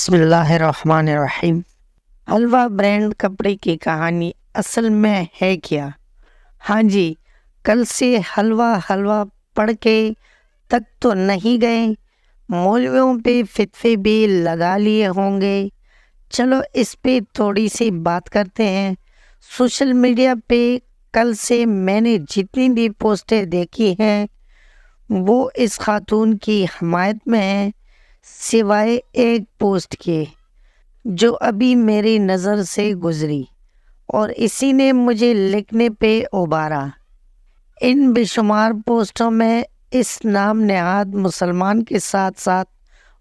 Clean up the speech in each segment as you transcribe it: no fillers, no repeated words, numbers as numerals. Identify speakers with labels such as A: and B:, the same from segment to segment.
A: بسم اللہ الرحمن الرحیم۔ حلوہ برانڈ کپڑے کی کہانی اصل میں ہے کیا؟ ہاں جی، کل سے حلوہ پڑھ کے تک تو نہیں گئے، مولویوں پہ فتوے بھی لگا لیے ہوں گے۔ چلو اس پہ تھوڑی سی بات کرتے ہیں۔ سوشل میڈیا پہ کل سے میں نے جتنی بھی پوسٹیں دیکھی ہیں وہ اس خاتون کی حمایت میں ہیں، سوائے ایک پوسٹ کے جو ابھی میری نظر سے گزری اور اسی نے مجھے لکھنے پہ ابھارا۔ ان بے شمار پوسٹوں میں اس نام نہاد مسلمان کے ساتھ ساتھ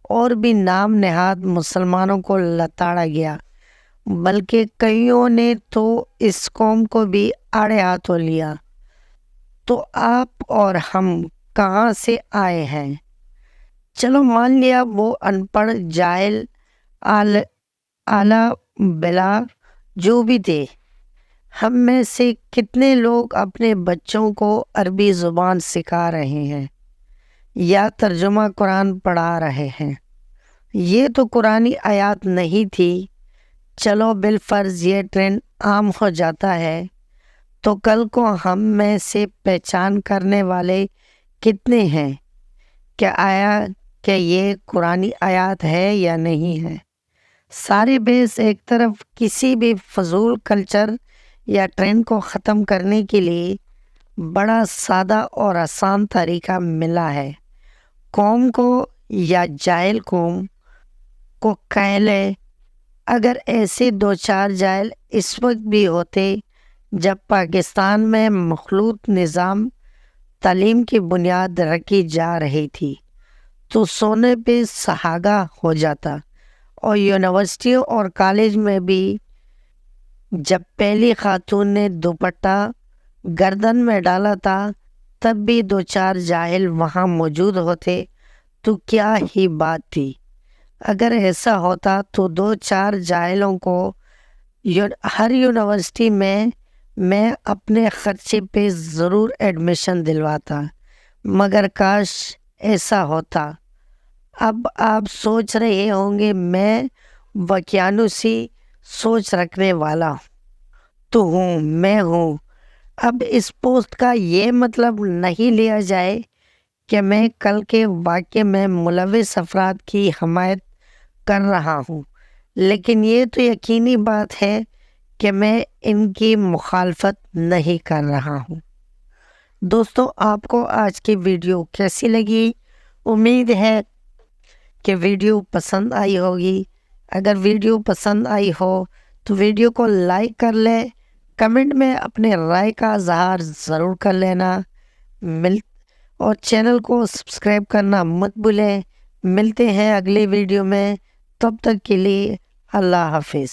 A: اور بھی نام نہاد مسلمانوں کو لتاڑا گیا، بلکہ کئیوں نے تو اس قوم کو بھی آڑے ہاتھوں لیا۔ تو آپ اور ہم کہاں سے آئے ہیں؟ چلو مان لیا وہ ان پڑھ، جاہل، اعلیٰ بلا جو بھی تھے۔ ہم میں سے کتنے لوگ اپنے بچوں کو عربی زبان سکھا رہے ہیں یا ترجمہ قرآن پڑھا رہے ہیں؟ یہ تو قرآنی آیات نہیں تھی۔ چلو بالفرض یہ ٹرینڈ عام ہو جاتا ہے تو کل کو ہم میں سے پہچان کرنے والے کتنے ہیں؟ کیا یہ قرآنی آیات ہے یا نہیں ہے؟ سارے بیس ایک طرف کسی بھی فضول کلچر یا ٹرینڈ کو ختم کرنے کے لیے بڑا سادہ اور آسان طریقہ ملا ہے۔ قوم کو یا جاہل قوم کو کہلے، اگر ایسے دو چار جاہل اس وقت بھی ہوتے جب پاکستان میں مخلوط نظام تعلیم کی بنیاد رکھی جا رہی تھی تو سونے پہ سہاگا ہو جاتا، اور یونیورسٹی اور کالج میں بھی جب پہلی خاتون نے دوپٹہ گردن میں ڈالا تھا تب بھی دو چار جاہل وہاں موجود ہوتے تو کیا ہی بات تھی۔ اگر ایسا ہوتا تو دو چار جاہلوں کو ہر یونیورسٹی میں اپنے خرچے پہ ضرور ایڈمیشن دلواتا، مگر کاش ایسا ہوتا۔ اب آپ سوچ رہے ہوں گے میں وقیانوسی سوچ رکھنے والا تو میں ہوں۔ اب اس پوسٹ کا یہ مطلب نہیں لیا جائے کہ میں کل کے واقعے میں ملوث افراد کی حمایت کر رہا ہوں، لیکن یہ تو یقینی بات ہے کہ میں ان کی مخالفت نہیں کر رہا ہوں۔ دوستو، آپ کو آج کی ویڈیو کیسی لگی؟ امید ہے کہ ویڈیو پسند آئی ہوگی۔ اگر ویڈیو پسند آئی ہو تو ویڈیو کو لائک کر لیں، کمنٹ میں اپنے رائے کا اظہار ضرور کر لینا، اور چینل کو سبسکرائب کرنا مت بھولیں۔ ملتے ہیں اگلی ویڈیو میں، تب تک کے لیے اللہ حافظ۔